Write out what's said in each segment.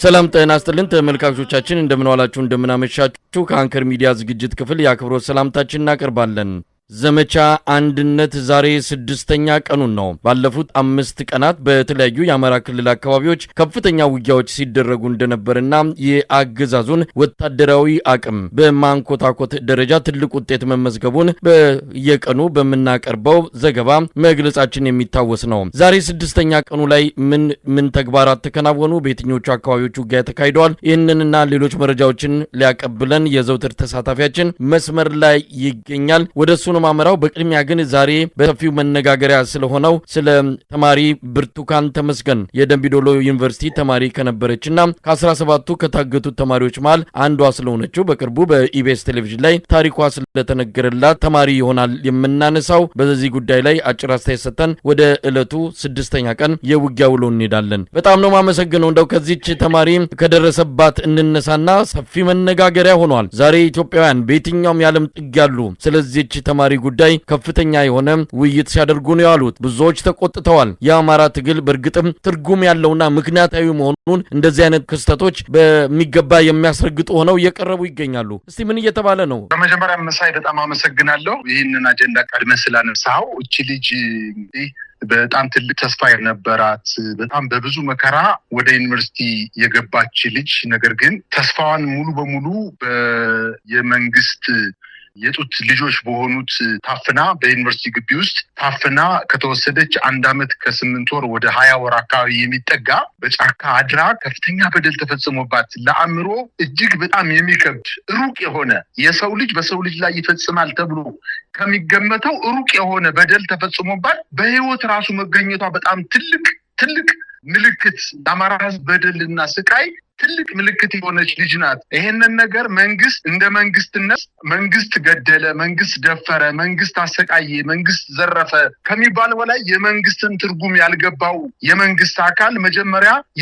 ሰላም ጤና ይስጥልን ተመልካቾቻችን እንደምን ዋላችሁ እንደምን አመሻችሁ ከአንከር ሚዲያ ዝግጅት ክፍል ያክብሮት ሰላምታችንን እናቀርባለን። ዘመቻ አንድነት ዛሬ 6ኛ ቀኑን ነው። ባለፉት 5 ቀናት በተለያዩ የአማራ ክልል አካባቢዎች ከፍተኛ ውጊያዎች ሲደረጉ እንደነበርና የአገዛዙን ወታደራዊ አቅም በማንኮታኮት ደረጃ ትልቅ ውጤት መመዝገቡን በየቀኑ በመናቀርበው ዘገባ መግለጻችን የሚታወስ ነው። ዛሬ 6ኛ ቀኑ ላይ ምን ተግባራት ተከናወኑ፣ በየትኞቹ አካባቢዎች ውጊያ ተካሂደዋል፣ ይህንንና ሌሎች መረጃዎችን ሊያቀብለን የዘውትር ተሳታፊያችን መስመር ላይ ይገኛል። ወደሱ ማመራው በቅድሚያ ግን ዛሬ በሰፊው መነጋገሪያ ስለሆነው ስለ ተማሪ ብርቱካን ተመስገን የደምቢዶሎ ዩኒቨርሲቲ ተማሪ ከነበረችና ከ17ቱ ከታገቱት ተማሪዎች መሃል አንዷ ስለሆነችው በቅርቡ በኢቢኤስ ቴሌቪዥን ላይ ታሪኳ ስለተነገረላት ተማሪ ይሆናል የምናነሳው። በዚህ ጉዳይ ላይ አጭር አስተያየት ሰጥተን ወደ ዕለቱ 6ኛ ቀን የውጊያ ውሎ እንሄዳለን። በጣም ነው ማመሰግነው። እንደው ከዚች ተማሪ ከደረሰባት እንነሳና ሰፊ መነጋገሪያ ሆኗል። ዛሬ ኢትዮጵያውያን በየትኛውም የዓለም ጥግ ያሉ ስለዚች ተማሪ ጉዳይ ከፍተኛ የሆነ ውይይት ሲያደርጉ ነው ያሉት። ብዙዎች ተቆጥተዋል። የአማራ ትግል በእርግጥም ትርጉም ያለውና ምክንያታዊ መሆኑን እንደዚህ አይነት ክስተቶች በሚገባ የሚያስረግጡ ሆነው እየቀረቡ ይገኛሉ። እስቲ ምን እየተባለ ነው? በመጀመሪያ መሳይ በጣም አመሰግናለሁ። ይህንን አጀንዳ ቀድመህ ስላነሳኸው። እቺ ልጅ በጣም ትልቅ ተስፋ የነበራት በጣም በብዙ መከራ ወደ ዩኒቨርሲቲ የገባች ልጅ ነገር ግን ተስፋዋን ሙሉ በሙሉ የመንግስት የጡት ልጆች በሆኑት ታፍና በዩኒቨርሲቲ ግቢ ውስጥ ታፍና ከተወሰደች 1 ዓመት ከ8 ወር ወደ 20 ወር አካባቢ የሚጠጋ በጫካ አድራ ከፍተኛ በደል ተፈጽሞባት ለአእምሮ እጅግ በጣም የሚከብድ ሩቅ የሆነ የሰው ልጅ በሰው ልጅ ላይ ይፈጽማል ተብሎ ከሚገመተው ሩቅ የሆነ በደል ተፈጽሞባት በህይወት ራሱ መገኘቷ በጣም ትልቅ ምልክት ለአማራ ሕዝብ በደልና ስቃይ ትልቅ ምልክት የሆነች ልጅ ናት። ይሄንን ነገር መንግስት እንደ መንግስትነት መንግስት ገደለ፣ መንግስት ደፈረ፣ መንግስት አሰቃየ፣ መንግስት ዘረፈ ከሚባለው በላይ የመንግስትን ትርጉም ያልገባው የመንግስት አካል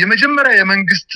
የመጀመሪያ የመንግስት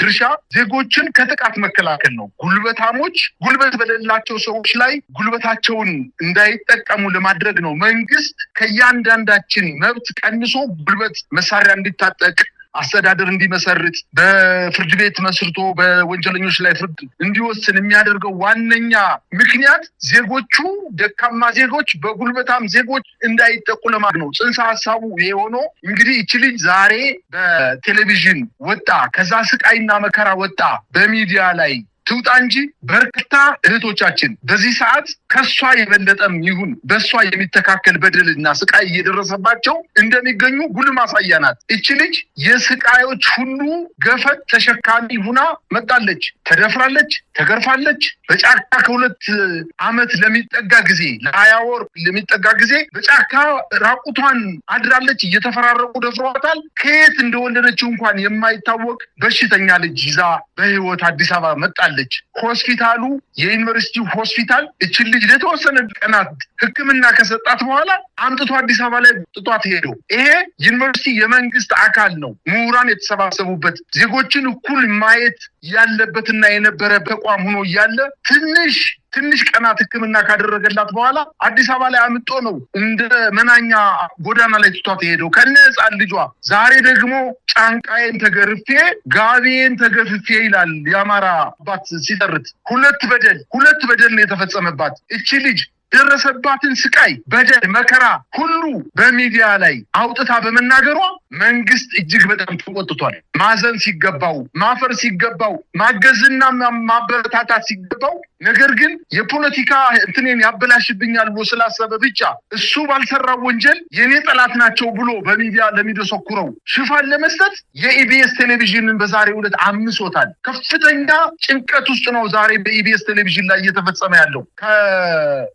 ድርሻ ዜጎችን ከጥቃት መከላከል ነው። ጉልበታሞች ጉልበት በሌላቸው ሰዎች ላይ ጉልበታቸውን እንዳይጠቀሙ ለማድረግ ነው። መንግስት ከእያንዳንዳችን መብት ቀንሶ ጉልበት መሳሪያ እንዲታጠቅ አስተዳደር እንዲመሰርት በፍርድ ቤት መስርቶ በወንጀለኞች ላይ ፍርድ እንዲወስን የሚያደርገው ዋነኛ ምክንያት ዜጎቹ ደካማ ዜጎች በጉልበታም ዜጎች እንዳይጠቁ ለማድረግ ነው። ጽንሰ ሐሳቡ ይሄ ሆኖ እንግዲህ እቺ ልጅ ዛሬ በቴሌቪዥን ወጣ፣ ከዛ ስቃይና መከራ ወጣ በሚዲያ ላይ ትውጣ እንጂ በርካታ እህቶቻችን በዚህ ሰዓት ከሷ የበለጠም ይሁን በሷ የሚተካከል በደልና ስቃይ እየደረሰባቸው እንደሚገኙ ጉልህ ማሳያ ናት። እቺ ልጅ የስቃዮች ሁሉ ገፈት ተሸካሚ ሁና መጣለች። ተደፍራለች፣ ተገርፋለች። በጫካ ከ2 ዓመት ለሚጠጋ ጊዜ ለ20 ወር ለሚጠጋ ጊዜ በጫካ ራቁቷን አድራለች። እየተፈራረቁ ደፍሯታል። ከየት እንደወለደችው እንኳን የማይታወቅ በሽተኛ ልጅ ይዛ በህይወት አዲስ አበባ መጣለች። ሆስፒታሉ የዩኒቨርሲቲው ሆስፒታል እቺን ልጅ ለተወሰነ ቀናት ሕክምና ከሰጣት በኋላ አምጥቶ አዲስ አበባ ላይ ጥቷት ሄዶ ይሄ ዩኒቨርሲቲ የመንግስት አካል ነው። ምሁራን የተሰባሰቡበት ዜጎችን እኩል ማየት ያለበትና የነበረ ተቋም ሆኖ እያለ ትንሽ ቀናት ሕክምና ካደረገላት በኋላ አዲስ አበባ ላይ አምጦ ነው እንደ መናኛ ጎዳና ላይ ጥቷት ሄደው ከነ ሕፃን ልጇ። ዛሬ ደግሞ ጫንቃዬን ተገርፌ ጋቤን ተገፍፌ ይላል የአማራ አባት ሲተርት። ሁለት በደል ነው የተፈጸመባት እቺ ልጅ። ደረሰባትን ስቃይ፣ በደል፣ መከራ ሁሉ በሚዲያ ላይ አውጥታ በመናገሯ መንግስት እጅግ በጣም ተቆጥቷል። ማዘን ሲገባው፣ ማፈር ሲገባው፣ ማገዝና ማበረታታት ሲገባው ነገር ግን የፖለቲካ እንትኔን ያበላሽብኛል ብሎ ስላሰበ ብቻ እሱ ባልሰራው ወንጀል የኔ ጠላት ናቸው ብሎ በሚዲያ ለሚደሰኩረው ሽፋን ለመስጠት የኢቢኤስ ቴሌቪዥንን በዛሬው ዕለት አምሶታል። ከፍተኛ ጭንቀት ውስጥ ነው ዛሬ በኢቢኤስ ቴሌቪዥን ላይ እየተፈጸመ ያለው።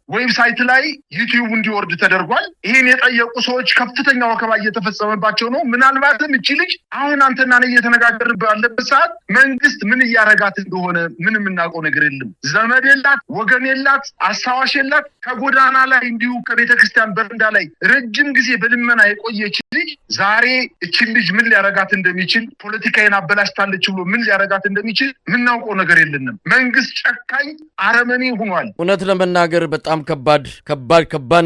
ከዌብሳይት ላይ ዩቲዩብ እንዲወርድ ተደርጓል። ይሄን የጠየቁ ሰዎች ከፍተኛ ወከባ እየተፈጸመባቸው ነው። ምናልባትም እቺ ልጅ አሁን አንተና እኔ እየተነጋገርን ባለበት ሰዓት መንግስት ምን እያረጋት እንደሆነ ምን የምናውቀው ነገር የለም። ዘመድ የላት፣ ወገን የላት፣ አስታዋሽ የላት። ከጎዳና ላይ እንዲሁ ከቤተክርስቲያን በረንዳ ላይ ረጅም ጊዜ በልመና የቆየች ልጅ ዛሬ እቺ ልጅ ምን ሊያረጋት እንደሚችል ፖለቲካዬን አበላሽታለች ብሎ ምን ሊያረጋት እንደሚችል የምናውቀው ነገር የለንም። መንግስት ጨካኝ አረመኔ ሆኗል። እውነት ለመናገር በጣም ከባድ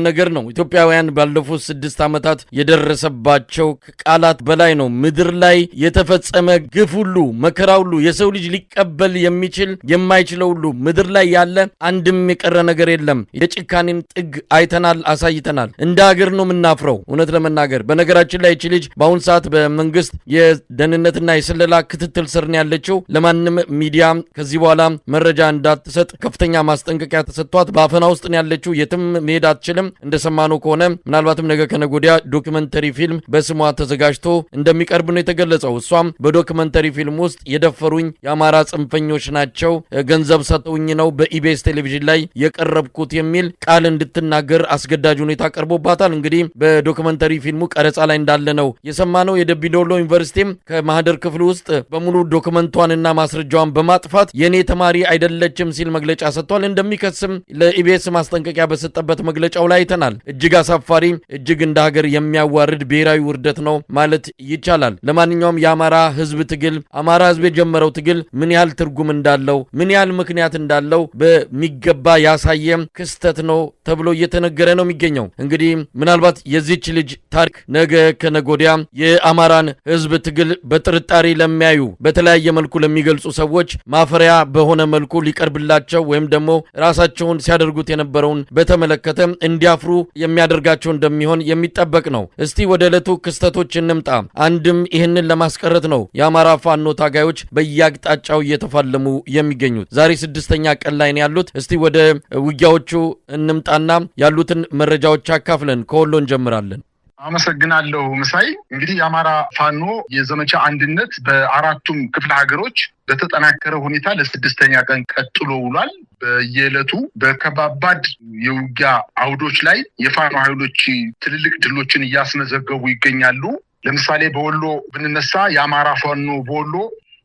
ነገር ነው። ኢትዮጵያውያን ባለፉት 6 ዓመታት የደረሰባቸው ቃላት በላይ ነው። ምድር ላይ የተፈጸመ ግፍ ሁሉ፣ መከራ ሁሉ፣ የሰው ልጅ ሊቀበል የሚችል የማይችለው ሁሉ ምድር ላይ ያለ አንድም የቀረ ነገር የለም። የጭካኔን ጥግ አይተናል፣ አሳይተናል። እንደ ሀገር ነው የምናፍረው እውነት ለመናገር። በነገራችን ላይ እቺ ልጅ በአሁን ሰዓት በመንግስት የደህንነትና የስለላ ክትትል ስር ነው ያለችው። ለማንም ሚዲያ ከዚህ በኋላ መረጃ እንዳትሰጥ ከፍተኛ ማስጠንቀቂያ ተሰጥቷት በአፈና ውስጥ ነው ያለችው። የትም መሄድ አትችልም። እንደሰማነው ከሆነ ምናልባትም ነገ ከነገ ወዲያ ዶክመንተሪ ፊልም በስሟ ተዘጋጅቶ እንደሚቀርብ ነው የተገለጸው። እሷም በዶክመንተሪ ፊልም ውስጥ የደፈሩኝ የአማራ ጽንፈኞች ናቸው፣ ገንዘብ ሰጠውኝ ነው በኢቢኤስ ቴሌቪዥን ላይ የቀረብኩት የሚል ቃል እንድትናገር አስገዳጅ ሁኔታ ቀርቦባታል። እንግዲህ በዶክመንተሪ ፊልሙ ቀረጻ ላይ እንዳለ ነው የሰማነው። የደምቢዶሎ ዩኒቨርሲቲም ከማህደር ክፍል ውስጥ በሙሉ ዶክመንቷንና ማስረጃዋን በማጥፋት የኔ ተማሪ አይደለችም ሲል መግለጫ ሰጥቷል። እንደሚከስም ለኢቢኤስ ማስጠንቀቂያ በሰጠበት መግለጫው ላይ አይተናል። እጅግ አሳፋሪ፣ እጅግ እንደ ሀገር የሚያዋርድ ብሔራዊ ውርደት ነው ማለት ይቻላል። ለማንኛውም የአማራ ህዝብ ትግል፣ አማራ ህዝብ የጀመረው ትግል ምን ያህል ትርጉም እንዳለው፣ ምን ያህል ምክንያት እንዳለው በሚገባ ያሳየ ክስተት ነው ተብሎ እየተነገረ ነው የሚገኘው። እንግዲህ ምናልባት የዚች ልጅ ታሪክ ነገ ከነገ ወዲያ የአማራን ህዝብ ትግል በጥርጣሬ ለሚያዩ በተለያየ መልኩ ለሚገልጹ ሰዎች ማፈሪያ በሆነ መልኩ ሊቀርብላቸው ወይም ደግሞ ራሳቸውን ሲያደርጉት የነበረውን በተመለከተ እንዲያፍሩ የሚያደርጋቸው እንደሚሆን የሚጠበቅ ነው። እስቲ ወደ ዕለቱ ክስተቶች እንምጣ። አንድም ይህንን ለማስቀረት ነው የአማራ ፋኖ ታጋዮች በየአቅጣጫው እየተፋለሙ የሚገኙት። ዛሬ 6ኛ ቀን ላይ ነው ያሉት። እስቲ ወደ ውጊያዎቹ እንምጣና ያሉትን መረጃዎች አካፍለን ከወሎ እንጀምራለን። አመሰግናለሁ መሳይ። እንግዲህ የአማራ ፋኖ የዘመቻ አንድነት በአራቱም ክፍለ ሀገሮች በተጠናከረ ሁኔታ ለ6ኛ ቀን ቀጥሎ ውሏል። በየዕለቱ በከባባድ የውጊያ አውዶች ላይ የፋኖ ኃይሎች ትልልቅ ድሎችን እያስመዘገቡ ይገኛሉ። ለምሳሌ በወሎ ብንነሳ የአማራ ፋኖ በወሎ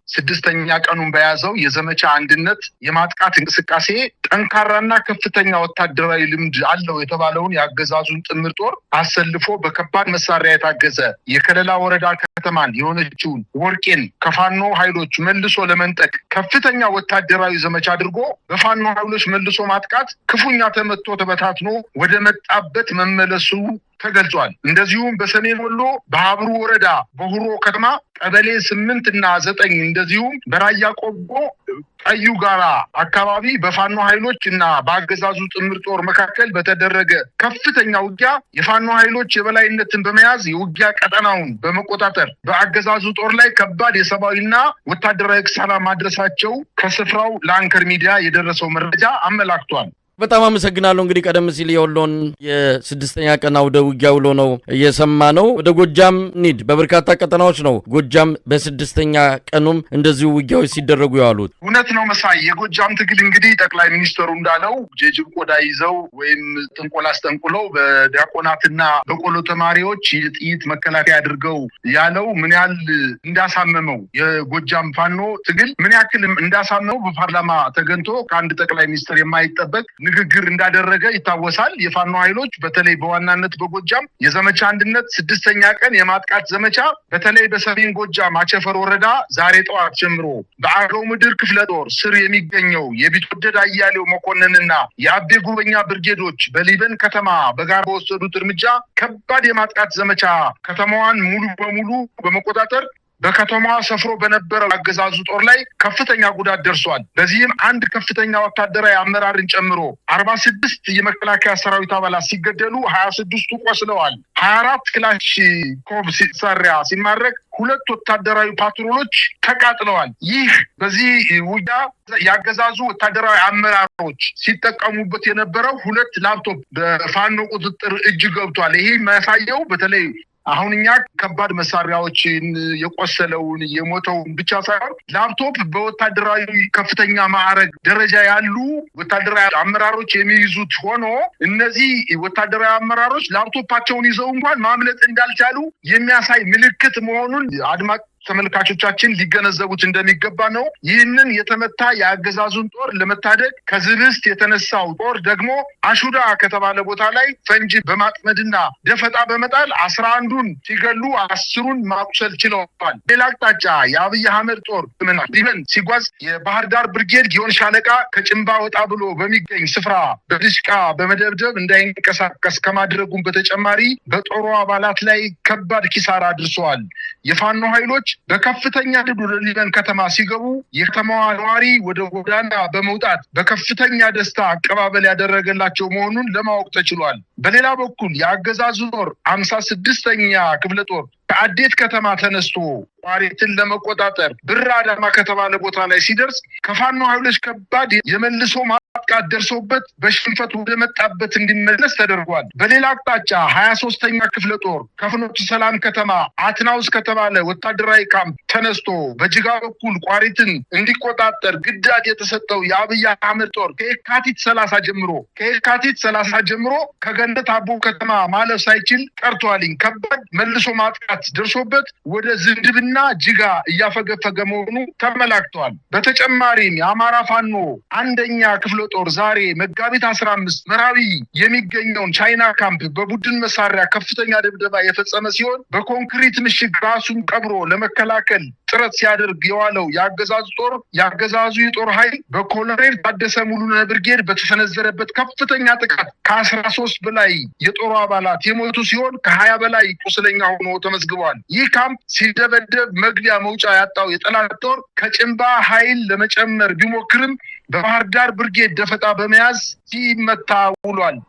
6ኛ ቀኑን በያዘው የዘመቻ አንድነት የማጥቃት እንቅስቃሴ ጠንካራና ከፍተኛ ወታደራዊ ልምድ አለው የተባለውን የአገዛዙን ጥምር ጦር አሰልፎ በከባድ መሳሪያ የታገዘ የከለላ ወረዳ ከተማን የሆነችውን ወርቄን ከፋኖ ኃይሎች መልሶ ለመንጠቅ ከፍተኛ ወታደራዊ ዘመቻ አድርጎ በፋኖ ኃይሎች መልሶ ማጥቃት ክፉኛ ተመቶ ተበታትኖ ወደ መጣበት መመለሱ ተገልጿል። እንደዚሁም በሰሜን ወሎ በሀብሩ ወረዳ በሁሮ ከተማ ቀበሌ 8 እና 9 እንደዚሁም በራያ ቆቦ ቀዩ ጋራ አካባቢ በፋኖ ኃይሎች እና በአገዛዙ ጥምር ጦር መካከል በተደረገ ከፍተኛ ውጊያ የፋኖ ኃይሎች የበላይነትን በመያዝ የውጊያ ቀጠናውን በመቆጣጠር በአገዛዙ ጦር ላይ ከባድ የሰብአዊና ወታደራዊ ኪሳራ ማድረሳቸው ከስፍራው ለአንከር ሚዲያ የደረሰው መረጃ አመላክቷል። በጣም አመሰግናለሁ። እንግዲህ ቀደም ሲል የወሎን የ6ኛ ቀን አውደ ውጊያ ውሎ ነው እየሰማ ነው። ወደ ጎጃም ኒድ በበርካታ ቀጠናዎች ነው ጎጃም በ6ኛ ቀኑም እንደዚሁ ውጊያዎች ሲደረጉ ያሉት። እውነት ነው መሳይ። የጎጃም ትግል እንግዲህ ጠቅላይ ሚኒስትሩ እንዳለው ጅብ ቆዳ ይዘው ወይም ጥንቆላ አስጠንቁለው በዲያቆናትና በቆሎ ተማሪዎች የጥይት መከላከያ አድርገው ያለው ምን ያህል እንዳሳመመው የጎጃም ፋኖ ትግል ምን ያክል እንዳሳመመው በፓርላማ ተገንቶ ከአንድ ጠቅላይ ሚኒስትር የማይጠበቅ ንግግር እንዳደረገ ይታወሳል። የፋኖ ኃይሎች በተለይ በዋናነት በጎጃም የዘመቻ አንድነት 6ኛ ቀን የማጥቃት ዘመቻ በተለይ በሰሜን ጎጃም አቸፈር ወረዳ ዛሬ ጠዋት ጀምሮ በአገው ምድር ክፍለ ጦር ስር የሚገኘው የቢትወደድ አያሌው መኮንንና የአቤ ጉበኛ ብርጌዶች በሊበን ከተማ በጋራ በወሰዱት እርምጃ ከባድ የማጥቃት ዘመቻ ከተማዋን ሙሉ በሙሉ በመቆጣጠር በከተማዋ ሰፍሮ በነበረው አገዛዙ ጦር ላይ ከፍተኛ ጉዳት ደርሷል። በዚህም አንድ ከፍተኛ ወታደራዊ አመራርን ጨምሮ 46 የመከላከያ ሰራዊት አባላት ሲገደሉ 26ቱ ቆስለዋል። 24 ክላሽንኮቭ መሳሪያ ሲማረክ 2 ወታደራዊ ፓትሮሎች ተቃጥለዋል። ይህ በዚህ ውጊያ ያገዛዙ ወታደራዊ አመራሮች ሲጠቀሙበት የነበረው 2 ላፕቶፕ በፋኖ ቁጥጥር እጅ ገብቷል። ይሄ የሚያሳየው በተለይ አሁን እኛ ከባድ መሳሪያዎችን የቆሰለውን የሞተውን ብቻ ሳይሆን ላፕቶፕ በወታደራዊ ከፍተኛ ማዕረግ ደረጃ ያሉ ወታደራዊ አመራሮች የሚይዙት ሆኖ እነዚህ ወታደራዊ አመራሮች ላፕቶፓቸውን ይዘው እንኳን ማምለጥ እንዳልቻሉ የሚያሳይ ምልክት መሆኑን አድማጭ ተመልካቾቻችን ሊገነዘቡት እንደሚገባ ነው። ይህንን የተመታ የአገዛዙን ጦር ለመታደግ ከዝብስት የተነሳው ጦር ደግሞ አሹዳ ከተባለ ቦታ ላይ ፈንጂ በማጥመድና ደፈጣ በመጣል 11ዱን ሲገሉ 10ሩን ማቁሰል ችለዋል። ሌላ አቅጣጫ የአብይ አህመድ ጦር ሊበን ሲጓዝ የባህር ዳር ብርጌድ ጊዮን ሻለቃ ከጭንባ ወጣ ብሎ በሚገኝ ስፍራ በድሽቃ በመደብደብ እንዳይንቀሳቀስ ከማድረጉም በተጨማሪ በጦሩ አባላት ላይ ከባድ ኪሳራ አድርሰዋል። የፋኖ ኃይሎች በከፍተኛ ድል ወደ ሊበን ከተማ ሲገቡ የከተማዋ ነዋሪ ወደ ጎዳና በመውጣት በከፍተኛ ደስታ አቀባበል ያደረገላቸው መሆኑን ለማወቅ ተችሏል። በሌላ በኩል የአገዛዙ ጦር 56ኛ ክፍለ ጦር ከአዴት ከተማ ተነስቶ ቋሪትን ለመቆጣጠር ብር አዳማ ከተባለ ቦታ ላይ ሲደርስ ከፋኖ ኃይሎች ከባድ የመልሶ ማጥቃት ደርሶበት በሽንፈት ወደ መጣበት እንዲመለስ ተደርጓል። በሌላ አቅጣጫ 23ኛ ክፍለ ጦር ከፍኖተ ሰላም ከተማ አትናውስ ከተባለ ወታደራዊ ካምፕ ተነስቶ በጅጋ በኩል ቋሪትን እንዲቆጣጠር ግዳጅ የተሰጠው የአብይ አህመድ ጦር ከየካቲት 30 ጀምሮ ከገነት አቦ ከተማ ማለፍ ሳይችል ቀርቷልኝ። ከባድ መልሶ ማጥቃት ደርሶበት ወደ ዝንድብና ጅጋ እያፈገፈገ መሆኑ ተመላክቷል። በተጨማሪም የአማራ ፋኖ 1ኛ ክፍለ ጦር ዛሬ መጋቢት 15 መራዊ የሚገኘውን ቻይና ካምፕ በቡድን መሳሪያ ከፍተኛ ድብደባ የፈጸመ ሲሆን በኮንክሪት ምሽግ ራሱን ቀብሮ ለመከላከል ጥረት ሲያደርግ የዋለው የአገዛዙ የጦር ኃይል በኮሎኔል ታደሰ ሙሉነህ ብርጌድ በተሰነዘረበት ከፍተኛ ጥቃት ከ13 በላይ የጦሩ አባላት የሞቱ ሲሆን ከ20 በላይ ቁስለኛ ሆኖ ተመዝግቧል። ይህ ካምፕ ሲደበደብ መግቢያ መውጫ ያጣው የጠላት ጦር ከጭንባ ኃይል ለመጨመር ቢሞክርም በባህር ዳር ብርጌድ ደፈጣ በመያዝ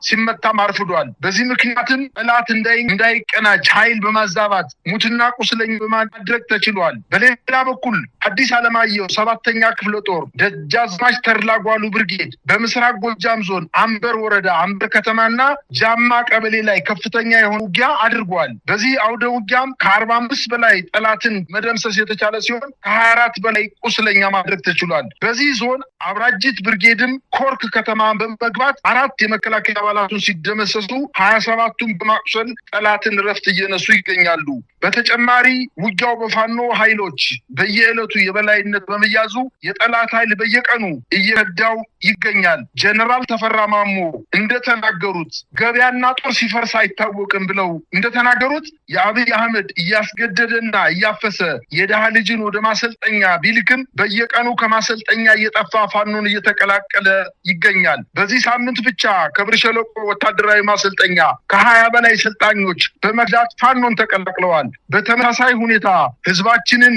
ሲመታም አርፍዷል። በዚህ ምክንያትም ጠላት እንዳይቀናጅ ኃይል በማዛባት ሙትና ቁስለኛ በማድረግ ተችሏል። በሌላ በኩል አዲስ አለማየሁ 7ኛ ክፍለ ጦር ደጃዝማች ተርላጓሉ ብርጌድ በምስራቅ ጎጃም ዞን አንበር ወረዳ አንበር ከተማና ጃማ ቀበሌ ላይ ከፍተኛ የሆነ ውጊያ አድርጓል። በዚህ አውደ ውጊያም ከ45 በላይ ጠላትን መደምሰስ የተቻለ ሲሆን ከ24 በላይ ቁስለኛ ማድረግ ተችሏል። በዚህ ዞን አብራጅት ብርጌድም ኮርክ ከተማ በመግባት 4 የመከላከያ አባላቱን ሲደመሰሱ 27ቱን በማቁሰል ጠላትን ረፍት እየነሱ ይገኛሉ። በተጨማሪ ውጊያው በፋኖ ኃይሎች በየዕለቱ የበላይነት በመያዙ የጠላት ኃይል በየቀኑ እየረዳው ይገኛል። ጀነራል ተፈራ ማሞ እንደተናገሩት ገበያና ጦር ሲፈርስ አይታወቅም ብለው እንደተናገሩት የአብይ አህመድ እያስገደደና እያፈሰ የደሃ ልጅን ወደ ማሰልጠኛ ቢልክም በየቀኑ ከማሰልጠኛ እየጠፋ ፋኖን እየተቀላቀለ ይገኛል። በዚህ ሳምንት ብቻ ከብር ሸለቆ ወታደራዊ ማሰልጠኛ ከ20 በላይ ሰልጣኞች በመግዛት ፋኖን ተቀላቅለዋል። በተመሳሳይ ሁኔታ ህዝባችንን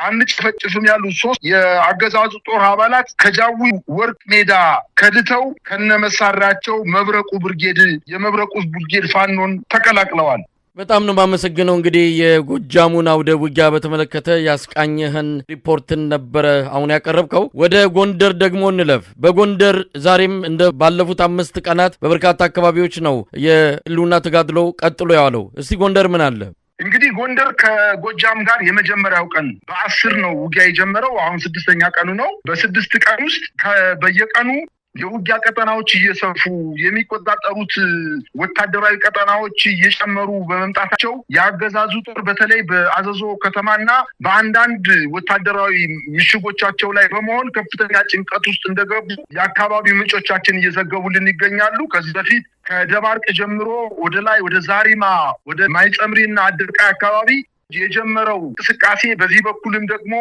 አንጨፈጭፍም ያሉ 3 የአገዛዙ ጦር አባላት ከጃዊ ወርቅ ሜዳ ከድተው ከነመሳሪያቸው የመብረቁ ብርጌድ ፋኖን ተቀላቅለዋል። በጣም ነው የማመሰግነው። እንግዲህ የጎጃሙን አውደ ውጊያ በተመለከተ ያስቃኘህን ሪፖርትን ነበረ አሁን ያቀረብከው። ወደ ጎንደር ደግሞ እንለፍ። በጎንደር ዛሬም እንደ ባለፉት 5 ቀናት በበርካታ አካባቢዎች ነው የህልውና ተጋድሎ ቀጥሎ ያለው። እስቲ ጎንደር ምን አለ? እንግዲህ ጎንደር ከጎጃም ጋር የመጀመሪያው ቀን በ10 ነው ውጊያ የጀመረው። አሁን 6ኛ ቀኑ ነው። በ6 ቀን ውስጥ በየቀኑ የውጊያ ቀጠናዎች እየሰፉ የሚቆጣጠሩት ወታደራዊ ቀጠናዎች እየጨመሩ በመምጣታቸው የአገዛዙ ጦር በተለይ በአዘዞ ከተማና በአንዳንድ ወታደራዊ ምሽጎቻቸው ላይ በመሆን ከፍተኛ ጭንቀት ውስጥ እንደገቡ የአካባቢው ምንጮቻችን እየዘገቡልን ይገኛሉ። ከዚህ በፊት ከደባርቅ ጀምሮ ወደ ዛሪማ ወደ ማይጸምሪና አድርቃይ አካባቢ የጀመረው እንቅስቃሴ በዚህ በኩልም ደግሞ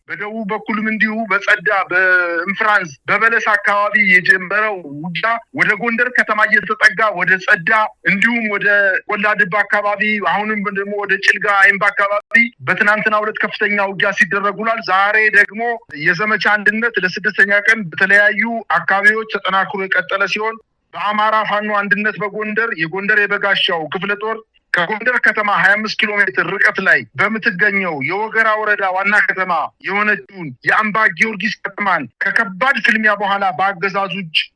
በደቡብ በኩልም እንዲሁ በጸዳ በእንፍራንስ በበለስ አካባቢ የጀመረው ውጊያ ወደ ጎንደር ከተማ እየተጠጋ ወደ ጸዳ እንዲሁም ወደ ቆላድባ አካባቢ አሁንም ደግሞ ወደ ጭልጋ አይምባ አካባቢ በትናንትናው ዕለት ከፍተኛ ውጊያ ሲደረግ ውሏል። ዛሬ ደግሞ የዘመቻ አንድነት ለስድስተኛ ቀን በተለያዩ አካባቢዎች ተጠናክሮ የቀጠለ ሲሆን በአማራ ፋኖ አንድነት በጎንደር የጎንደር የበጋሻው ክፍለ ጦር ከጎንደር ከተማ 25 ኪሎ ሜትር ርቀት ላይ በምትገኘው የወገራ ወረዳ ዋና ከተማ የሆነችውን የአምባ ጊዮርጊስ ከተማን ከከባድ ፍልሚያ በኋላ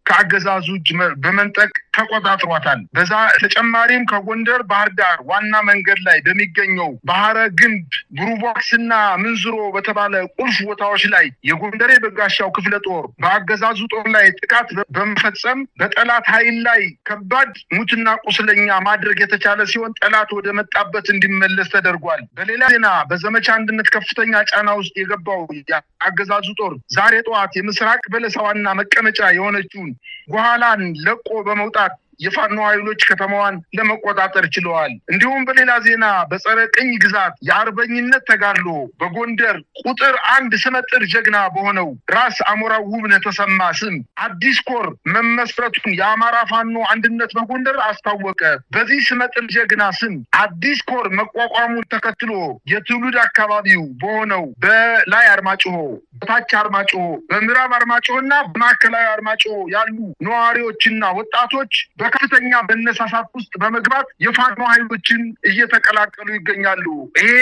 ከአገዛዙ እጅ በመንጠቅ ተቆጣጥሯታል። በዛ ተጨማሪም ከጎንደር ባህር ዳር ዋና መንገድ ላይ በሚገኘው ባህረ ግንብ ብሩቦክስና ምንዝሮ በተባለ ቁልፍ ቦታዎች ላይ የጎንደር የበጋሻው ክፍለ ጦር በአገዛዙ ጦር ላይ ጥቃት በመፈጸም በጠላት ኃይል ላይ ከባድ ሙትና ቁስለኛ ማድረግ የተቻለ ሲሆን ጠላት ወደ መጣበት እንዲመለስ ተደርጓል። በሌላ ዜና በዘመቻ አንድነት ከፍተኛ ጫና ውስጥ የገባው የአገዛዙ ጦር ዛሬ ጠዋት የምስራቅ በለሳ ዋና መቀመጫ የሆነችውን ጓላን ለቆ በመውጣት የፋኖ ኃይሎች ከተማዋን ለመቆጣጠር ችለዋል። እንዲሁም በሌላ ዜና በጸረ ቅኝ ግዛት የአርበኝነት ተጋድሎ በጎንደር ቁጥር 1 ስመጥር ጀግና በሆነው ራስ አሞራው ውብነህ ተሰማ ስም አዲስ ኮር መመስረቱን የአማራ ፋኖ አንድነት በጎንደር አስታወቀ። በዚህ ስመጥር ጀግና ስም አዲስ ኮር መቋቋሙን ተከትሎ የትውልድ አካባቢው በሆነው በላይ አርማጭሆ፣ በታች አርማጭሆ፣ በምዕራብ አርማጭሆና በማዕከላዊ አርማጭሆ ያሉ ነዋሪዎችና ወጣቶች በከፍተኛ መነሳሳት ውስጥ በመግባት የፋኖ ኃይሎችን እየተቀላቀሉ ይገኛሉ። ይሄ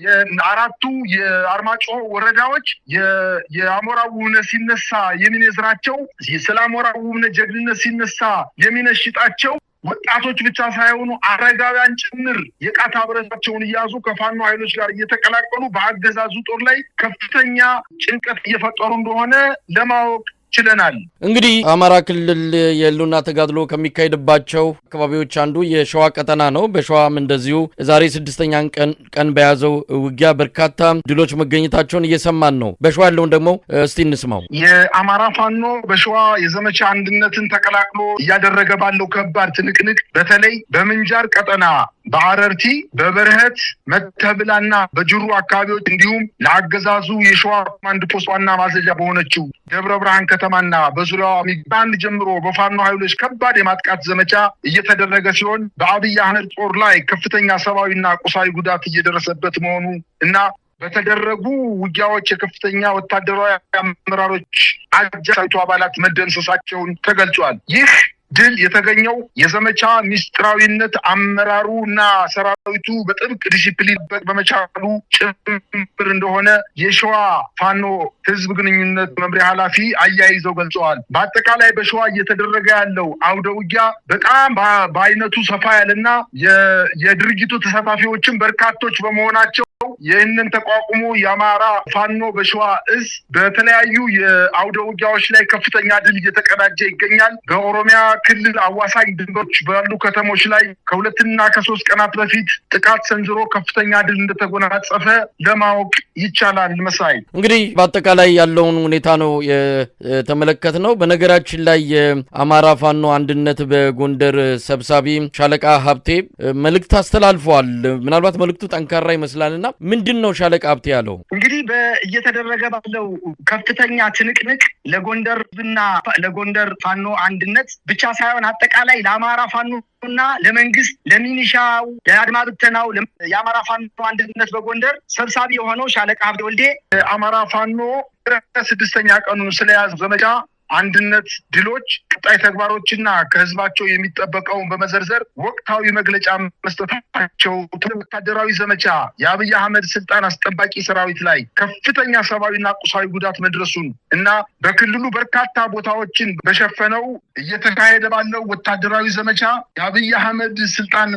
የአራቱ የአርማጭሆ ወረዳዎች የአሞራው ውብነህ ሲነሳ የሚነዝራቸው ስለ አሞራው ውብነህ ጀግንነት ሲነሳ የሚነሽጣቸው ወጣቶች ብቻ ሳይሆኑ አረጋውያን ጭምር የቃታ ብረታቸውን እያዙ ከፋኖ ኃይሎች ጋር እየተቀላቀሉ በአገዛዙ ጦር ላይ ከፍተኛ ጭንቀት እየፈጠሩ እንደሆነ ለማወቅ ችለናል። እንግዲህ አማራ ክልል የህልውና ተጋድሎ ከሚካሄድባቸው አካባቢዎች አንዱ የሸዋ ቀጠና ነው። በሸዋም እንደዚሁ ዛሬ ስድስተኛ ቀን በያዘው ውጊያ በርካታ ድሎች መገኘታቸውን እየሰማን ነው። በሸዋ ያለውን ደግሞ እስቲ እንስማው። የአማራ ፋኖ በሸዋ የዘመቻ አንድነትን ተቀላቅሎ እያደረገ ባለው ከባድ ትንቅንቅ በተለይ በምንጃር ቀጠና በአረርቲ በበረህት መተብላና በጅሩ አካባቢዎች እንዲሁም ለአገዛዙ የሸዋ ኮማንድ ፖስት ዋና ማዘዣ በሆነችው ደብረ ብርሃን ከተማና በዙሪያዋ ሚባንድ ጀምሮ በፋኖ ኃይሎች ከባድ የማጥቃት ዘመቻ እየተደረገ ሲሆን በአብይ አህመድ ጦር ላይ ከፍተኛ ሰብአዊና ቁሳዊ ጉዳት እየደረሰበት መሆኑ እና በተደረጉ ውጊያዎች የከፍተኛ ወታደራዊ አመራሮች አጃቢቱ አባላት መደምሰሳቸውን ተገልጿል። ይህ ድል የተገኘው የዘመቻ ሚስጥራዊነት አመራሩ እና ሰራዊቱ በጥብቅ ዲሲፕሊን በመቻሉ ጭምር እንደሆነ የሸዋ ፋኖ ህዝብ ግንኙነት መምሪያ ኃላፊ አያይዘው ገልጸዋል። በአጠቃላይ በሸዋ እየተደረገ ያለው አውደ ውጊያ በጣም በአይነቱ ሰፋ ያለና የድርጅቱ ተሳታፊዎችን በርካቶች በመሆናቸው ይህንን ተቋቁሞ የአማራ ፋኖ በሸዋ እዝ በተለያዩ የአውደ ውጊያዎች ላይ ከፍተኛ ድል እየተቀዳጀ ይገኛል። በኦሮሚያ ክልል አዋሳኝ ድንበሮች ባሉ ከተሞች ላይ ከ2 እና 3 ቀናት በፊት ጥቃት ሰንዝሮ ከፍተኛ ድል እንደተጎናጸፈ ለማወቅ ይቻላል። መሳይ እንግዲህ በአጠቃላይ ያለውን ሁኔታ ነው የተመለከትነው። በነገራችን ላይ የአማራ ፋኖ አንድነት በጎንደር ሰብሳቢ ሻለቃ ሀብቴ መልእክት አስተላልፈዋል። ምናልባት መልእክቱ ጠንካራ ይመስላልና ምንድነው ሻለቃ ሀብቴ ያለው? እንግዲህ እየተደረገ ባለው ከፍተኛ ትንቅንቅ ለጎንደርና ለጎንደር ፋኖ አንድነት ብቻ ሳይሆን አጠቃላይ ለአማራ ፋኖና ለመንግስት ለሚኒሻው ለአድማ ብተናው የአማራ ፋኖ አንድነት በጎንደር ሰብሳቢ የሆነው ሻለቃ ሀብቴ ወልዴ አማራ ፋኖ 6ኛ ቀኑን ስለያዘ ዘመቻ አንድነት ድሎች ቀጣይ ተግባሮችና ከህዝባቸው የሚጠበቀውን በመዘርዘር ወቅታዊ መግለጫ መስጠታቸው ወታደራዊ ዘመቻ የአብይ አህመድ ስልጣን አስጠባቂ ሰራዊት ላይ ከፍተኛ ሰብአዊና ቁሳዊ ጉዳት መድረሱን እና በክልሉ በርካታ ቦታዎችን በሸፈነው እየተካሄደ ባለው ወታደራዊ ዘመቻ የአብይ አህመድ ስልጣን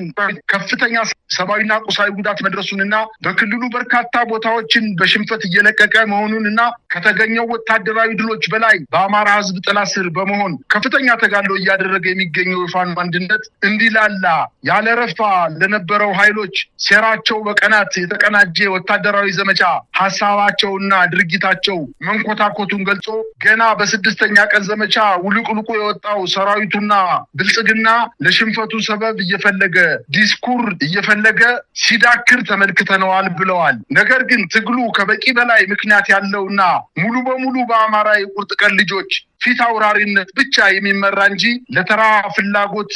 ከፍተኛ ሰብአዊና ቁሳዊ ጉዳት መድረሱንና በክልሉ በርካታ ቦታዎችን በሽንፈት እየለቀቀ መሆኑንና ከተገኘው ወታደራዊ ድሎች በላይ በአማራ ህዝብ ጥላ ስር በመሆን ከፍተኛ ተጋድሎ እያደረገ የሚገኘው የፋኖ አንድነት እንዲላላ ያለ ረፍት ለነበረው ኃይሎች ሴራቸው በቀናት የተቀናጀ ወታደራዊ ዘመቻ ሐሳባቸውና ድርጊታቸው መንኮታኮቱን ገልጾ ገና በስድስተኛ ቀን ዘመቻ ውልቁልቁ የወጣው ሰራዊቱና ብልጽግና ለሽንፈቱ ሰበብ እየፈለገ ዲስኩር እየፈለገ ሲዳክር ተመልክተነዋል ብለዋል። ነገር ግን ትግሉ ከበቂ በላይ ምክንያት ያለውና ሙሉ በሙሉ በአማራ የቁርጥ ቀን ልጆች ፊት አውራሪነት ብቻ የሚመራ እንጂ ለተራ ፍላጎት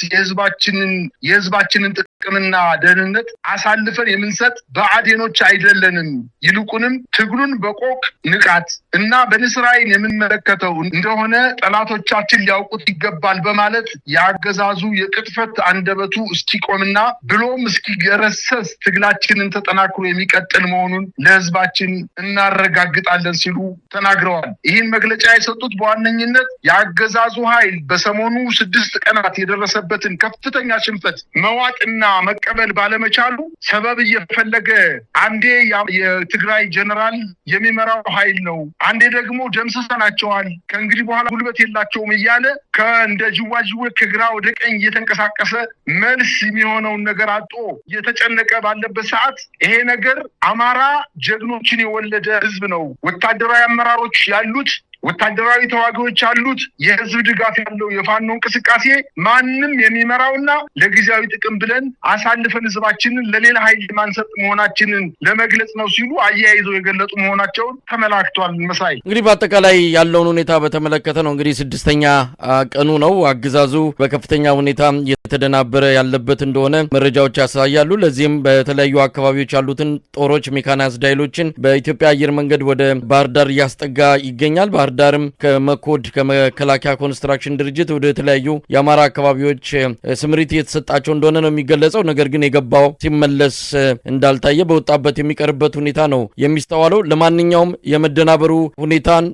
የህዝባችንን ጥቅምና ደህንነት አሳልፈን የምንሰጥ በአዴኖች አይደለንም። ይልቁንም ትግሉን በቆቅ ንቃት እና በንስር ዓይን የምንመለከተው እንደሆነ ጠላቶቻችን ሊያውቁት ይገባል በማለት ያገዛዙ የቅጥፈት አንደበቱ እስኪቆምና ብሎም እስኪገረሰስ ትግላችንን ተጠናክሮ የሚቀጥል መሆኑን ለህዝባችን እናረጋግጣለን ሲሉ ተናግረዋል። ይህን መግለጫ የሰጡት በዋነኝነት ያገዛዙ ኃይል በሰሞኑ 6 ቀናት የደረሰበትን ከፍተኛ ሽንፈት መዋጥና መቀበል ባለመቻሉ ሰበብ እየፈለገ አንዴ የትግራይ ጀነራል የሚመራው ኃይል ነው፣ አንዴ ደግሞ ደምስሰናቸዋል፣ ከእንግዲህ በኋላ ጉልበት የላቸውም እያለ ከእንደ ጅዋጅዌ ከግራ ወደ ቀኝ እየተንቀሳቀሰ መልስ የሚሆነውን ነገር አጥቶ እየተጨነቀ ባለበት ሰዓት ይሄ ነገር አማራ ጀግኖችን የወለደ ህዝብ ነው፣ ወታደራዊ አመራሮች ያሉት ወታደራዊ ተዋጊዎች አሉት፣ የህዝብ ድጋፍ ያለው የፋኖ እንቅስቃሴ ማንም የሚመራውና ለጊዜያዊ ጥቅም ብለን አሳልፈን ህዝባችንን ለሌላ ኃይል ማንሰጥ መሆናችንን ለመግለጽ ነው ሲሉ አያይዘው የገለጹ መሆናቸውን ተመላክቷል። መሳይ እንግዲህ በአጠቃላይ ያለውን ሁኔታ በተመለከተ ነው። እንግዲህ 6ኛ ቀኑ ነው። አገዛዙ በከፍተኛ ሁኔታ የተደናበረ ያለበት እንደሆነ መረጃዎች ያሳያሉ። ለዚህም በተለያዩ አካባቢዎች ያሉትን ጦሮች ሜካናይዝድ ኃይሎችን በኢትዮጵያ አየር መንገድ ወደ ባህር ዳር እያስጠጋ ይገኛል። ባህር ዳርም ከመኮድ ከመከላከያ ኮንስትራክሽን ድርጅት ወደ ተለያዩ የአማራ አካባቢዎች ስምሪት የተሰጣቸው እንደሆነ ነው የሚገለጸው። ነገር ግን የገባው ሲመለስ እንዳልታየ በወጣበት የሚቀርበት ሁኔታ ነው የሚስተዋለው። ለማንኛውም የመደናበሩ ሁኔታን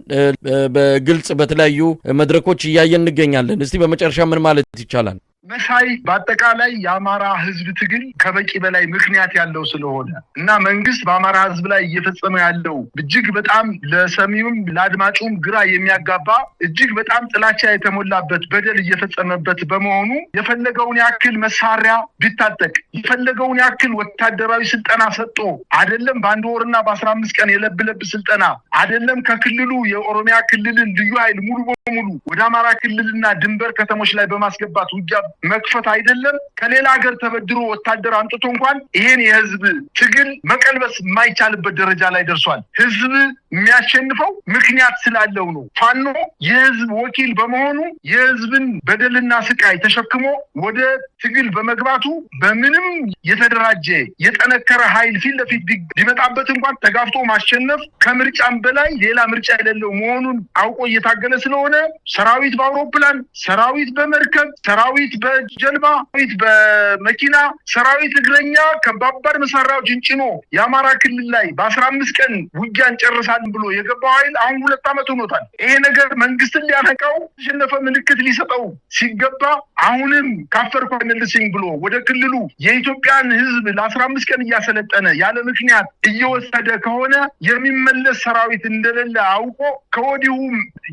በግልጽ በተለያዩ መድረኮች እያየን እንገኛለን። እስቲ በመጨረሻ ምን ማለት ይቻላል? መሳይ በአጠቃላይ የአማራ ህዝብ ትግል ከበቂ በላይ ምክንያት ያለው ስለሆነ እና መንግስት በአማራ ህዝብ ላይ እየፈጸመ ያለው እጅግ በጣም ለሰሚውም ለአድማጩም ግራ የሚያጋባ እጅግ በጣም ጥላቻ የተሞላበት በደል እየፈጸመበት በመሆኑ የፈለገውን ያክል መሳሪያ ቢታጠቅ የፈለገውን ያክል ወታደራዊ ስልጠና ሰጥቶ አይደለም በአንድ ወርና በ15 ቀን የለብለብ ስልጠና አይደለም ከክልሉ የኦሮሚያ ክልልን ልዩ ኃይል ሙሉ በሙሉ ወደ አማራ ክልልና ድንበር ከተሞች ላይ በማስገባት ውጊያ መክፈት አይደለም ከሌላ ሀገር ተበድሮ ወታደር አምጥቶ እንኳን ይሄን የህዝብ ትግል መቀልበስ የማይቻልበት ደረጃ ላይ ደርሷል። ህዝብ የሚያሸንፈው ምክንያት ስላለው ነው። ፋኖ የህዝብ ወኪል በመሆኑ የህዝብን በደልና ስቃይ ተሸክሞ ወደ ትግል በመግባቱ በምንም የተደራጀ የጠነከረ ኃይል ፊት ለፊት ቢመጣበት እንኳን ተጋፍቶ ማሸነፍ ከምርጫም በላይ ሌላ ምርጫ የሌለው መሆኑን አውቆ እየታገለ ስለሆነ ሰራዊት በአውሮፕላን፣ ሰራዊት በመርከብ፣ ሰራዊት በጀልባ፣ ሰራዊት በመኪና፣ ሰራዊት እግረኛ ከባባድ መሳሪያዎችን ጭኖ የአማራ ክልል ላይ በ15 ቀን ውጊያ እንጨርሳለን ብሎ የገባው ኃይል አሁን 2 ዓመት ሆኖታል። ይሄ ነገር መንግስትን ሊያነቃው ተሸነፈ ምልክት ሊሰጠው ሲገባ አሁንም ካፈርኩ አይመልስኝ ብሎ ወደ ክልሉ የኢትዮጵያን ህዝብ ለ15 ቀን እያሰለጠነ ያለ ምክንያት እየወሰደ ከሆነ የሚመለስ ሰራዊት እንደሌለ አውቆ ከወዲሁ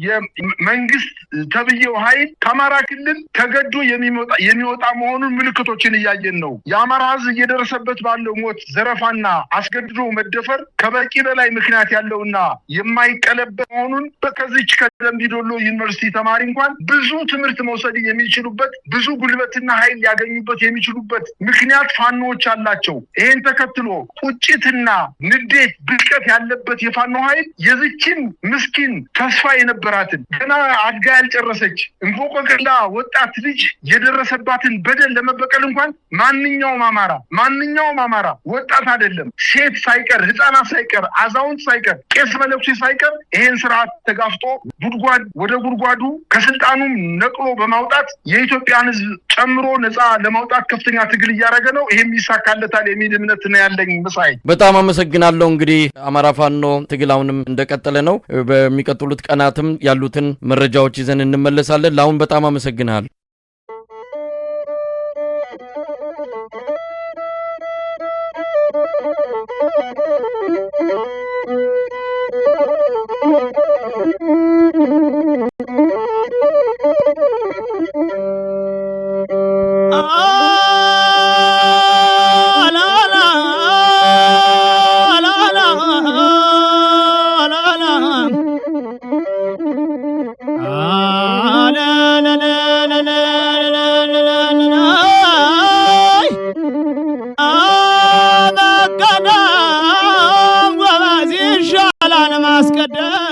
የመንግስት ተብዬው ኃይል ከአማራ ክልል ተገዶ የሚወጣ መሆኑን ምልክቶችን እያየን ነው። የአማራ ህዝብ እየደረሰበት ባለው ሞት፣ ዘረፋና አስገድዶ መደፈር ከበቂ በላይ ምክንያት ያለውና የማይቀለበስ መሆኑን ከዚች ከደምቢ ዶሎ ዩኒቨርሲቲ ተማሪ እንኳን ብዙ ትምህርት መውሰድ የሚችሉበት ብዙ ጉልበትና ኃይል ሊያገኙበት የሚችሉበት ምክንያት ፋኖዎች አላቸው። ይሄን ተከትሎ ቁጭትና ንዴት ብልቀት ያለበት የፋኖ ኃይል የዚችን ምስኪን ተስፋ የነበራትን ገና አድጋ ያልጨረሰች እንቆቅላ ወጣት ልጅ የደረሰባትን በደል ለመበቀል እንኳን ማንኛውም አማራ ወጣት አይደለም ሴት ሳይቀር ህፃናት ሳይቀር አዛውንት ሳይቀር ቄስ መለኩሴ ሳይቀር ይሄን ስርዓት ተጋፍጦ ወደ ጉድጓዱ ከስልጣኑም ነቅሎ በማውጣት የኢትዮጵያን ህዝብ ጨምሮ ነፃ ለማውጣት ከፍተኛ ትግል እያደረገ ነው። ይሄም ይሳካለታል የሚል እምነት ነው ያለኝ። መሳይ በጣም አመሰግናለሁ። እንግዲህ አማራ ፋኖ ትግል አሁንም እንደቀጠለ ነው። በሚቀጥሉት ቀናትም ያሉትን መረጃዎች ይዘን እንመለሳለን። ለአሁን በጣም አመሰግናለሁ። Thank you. ቀደም